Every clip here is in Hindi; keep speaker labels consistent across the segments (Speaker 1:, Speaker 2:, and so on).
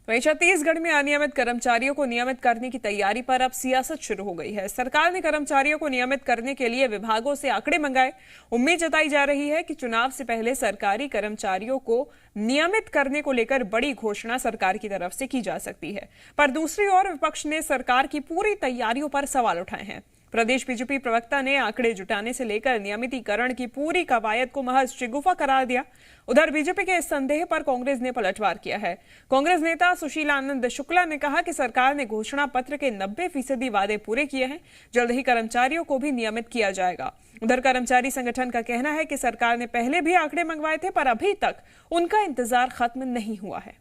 Speaker 1: वहीं छत्तीसगढ़ में अनियमित कर्मचारियों को नियमित करने की तैयारी पर अब सियासत शुरू हो गई है। सरकार ने कर्मचारियों को नियमित करने के लिए विभागों से आंकड़े मंगाए। उम्मीद जताई जा रही है कि चुनाव से पहले सरकारी कर्मचारियों को नियमित करने को लेकर बड़ी घोषणा सरकार की तरफ से की जा सकती है। पर दूसरी ओर विपक्ष ने सरकार की पूरी तैयारियों पर सवाल उठाए हैं। प्रदेश बीजेपी प्रवक्ता ने आंकड़े जुटाने से लेकर नियमितीकरण की पूरी कवायद को महज शिगुफा करार दिया। उधर बीजेपी के इस संदेह पर कांग्रेस ने पलटवार किया है। कांग्रेस नेता सुशील आनंद शुक्ला ने कहा कि सरकार ने घोषणा पत्र के 90% वादे पूरे किए हैं। जल्द ही कर्मचारियों को भी नियमित किया जाएगा। उधर कर्मचारी संगठन का कहना है कि सरकार ने पहले भी आंकड़े मंगवाए थे, पर अभी तक उनका इंतजार खत्म नहीं हुआ है।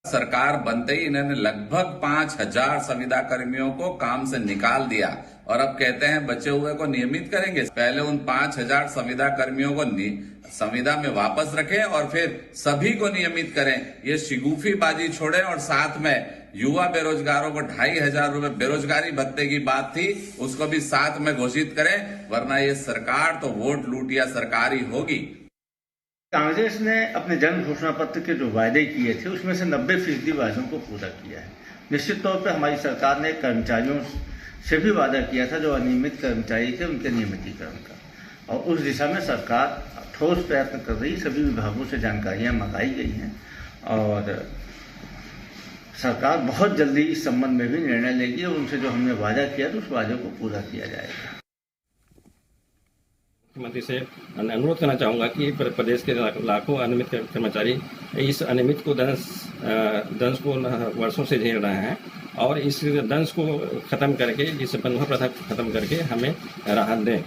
Speaker 2: सरकार बनते ही इन्होंने लगभग 5000 संविदा कर्मियों को काम से निकाल दिया और अब कहते हैं बचे हुए को नियमित करेंगे। पहले उन 5000 संविदा कर्मियों को संविदा में वापस रखें और फिर सभी को नियमित करें। ये शिगुफी बाजी छोड़ें और साथ में युवा बेरोजगारों को 2500 रुपए बेरोजगारी भत्ते की बात थी, उसको भी साथ में घोषित करें, वरना ये सरकार तो वोट लूटिया सरकार ही होगी।
Speaker 3: कांग्रेस ने अपने जन घोषणा पत्र के जो वायदे किए थे उसमें से 90% वायदों को पूरा किया है। निश्चित तौर पर हमारी सरकार ने कर्मचारियों से भी वादा किया था जो अनियमित कर्मचारी थे उनके नियमितीकरण का, और उस दिशा में सरकार ठोस प्रयत्न कर रही। सभी विभागों से जानकारियां मंगाई गई हैं और सरकार बहुत जल्दी इस संबंध में भी निर्णय लेगी और उनसे जो हमने वादा किया तो उस वादे को पूरा किया जाएगा।
Speaker 4: मुख्यमंत्री से अनुरोध करना चाहूँगा कि प्रदेश के लाखों अनियमित कर्मचारी इस अनियमित को दंश को वर्षों से झेल रहे हैं और इस दंश को खत्म करके, इस बंधुआ प्रथा को खत्म करके हमें राहत दें।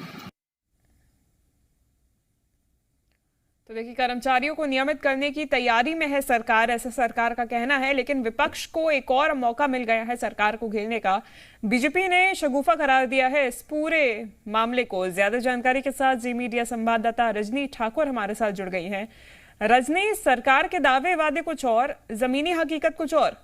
Speaker 1: तो देखिए, कर्मचारियों को नियमित करने की तैयारी में है सरकार, ऐसा सरकार का कहना है। लेकिन विपक्ष को एक और मौका मिल गया है सरकार को घेरने का। बीजेपी ने शगुफा करार दिया है इस पूरे मामले को। ज्यादा जानकारी के साथ जी मीडिया संवाददाता रजनी ठाकुर हमारे साथ जुड़ गई हैं। रजनी, सरकार के दावे वादे कुछ और, जमीनी हकीकत कुछ और।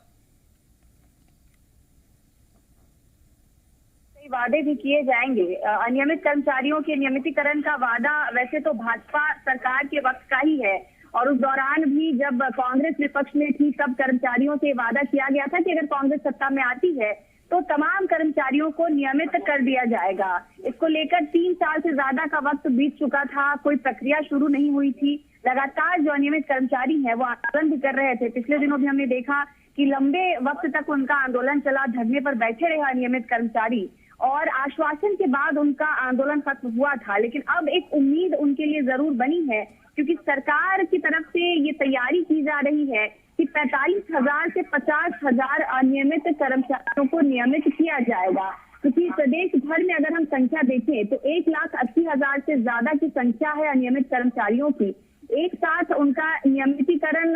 Speaker 5: वादे भी किए जाएंगे। अनियमित कर्मचारियों के नियमितीकरण का वादा वैसे तो भाजपा सरकार के वक्त का ही है और उस दौरान भी जब कांग्रेस विपक्ष में थी तब कर्मचारियों से वादा किया गया था कि अगर कांग्रेस सत्ता में आती है तो तमाम कर्मचारियों को नियमित कर दिया जाएगा। इसको लेकर 3 साल से ज्यादा का वक्त बीत चुका था, कोई प्रक्रिया शुरू नहीं हुई थी। लगातार जो अनियमित कर्मचारी है वो आंदोलन भी कर रहे थे। पिछले दिनों भी हमने देखा कि लंबे वक्त तक उनका आंदोलन चला, धरने पर बैठे रहे अनियमित कर्मचारी और आश्वासन के बाद उनका आंदोलन खत्म हुआ था। लेकिन अब एक उम्मीद उनके लिए जरूर बनी है, क्योंकि सरकार की तरफ से ये तैयारी की जा रही है कि 45,000 से 50,000 अनियमित कर्मचारियों को नियमित किया जाएगा। क्योंकि प्रदेश भर में अगर हम संख्या देखें तो 1,80,000 से ज्यादा की संख्या है अनियमित कर्मचारियों की। एक साथ उनका नियमितीकरण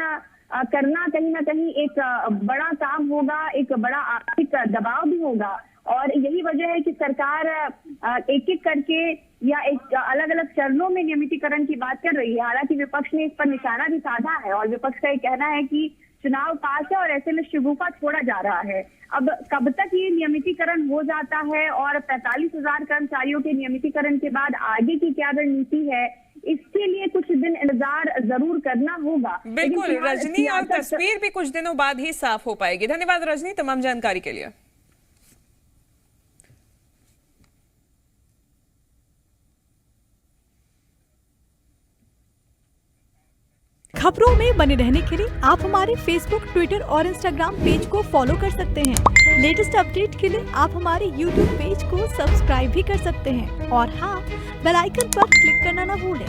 Speaker 5: करना कहीं ना कहीं एक बड़ा काम होगा, एक बड़ा आर्थिक दबाव भी होगा और यही वजह है कि सरकार एक एक करके या एक अलग अलग चरणों में नियमितीकरण की बात कर रही है। हालांकि विपक्ष ने इस पर निशाना भी साधा है और विपक्ष का ये कहना है कि चुनाव पास है और ऐसे में शिगुफा छोड़ा जा रहा है। अब कब तक ये नियमितीकरण हो जाता है और 45,000 कर्मचारियों के नियमितीकरण के बाद आगे की क्या रणनीति है, इसके लिए कुछ दिन इंतजार जरूर करना होगा।
Speaker 1: बिल्कुल रजनी, और तस्वीर भी कुछ दिनों बाद ही साफ हो पाएगी। धन्यवाद रजनी तमाम जानकारी के लिए।
Speaker 6: खबरों में बने रहने के लिए आप हमारे फेसबुक, ट्विटर और इंस्टाग्राम पेज को फॉलो कर सकते हैं। लेटेस्ट अपडेट के लिए आप हमारे यूट्यूब पेज को सब्सक्राइब भी कर सकते हैं और हाँ, बेल आइकन पर क्लिक करना ना भूलें।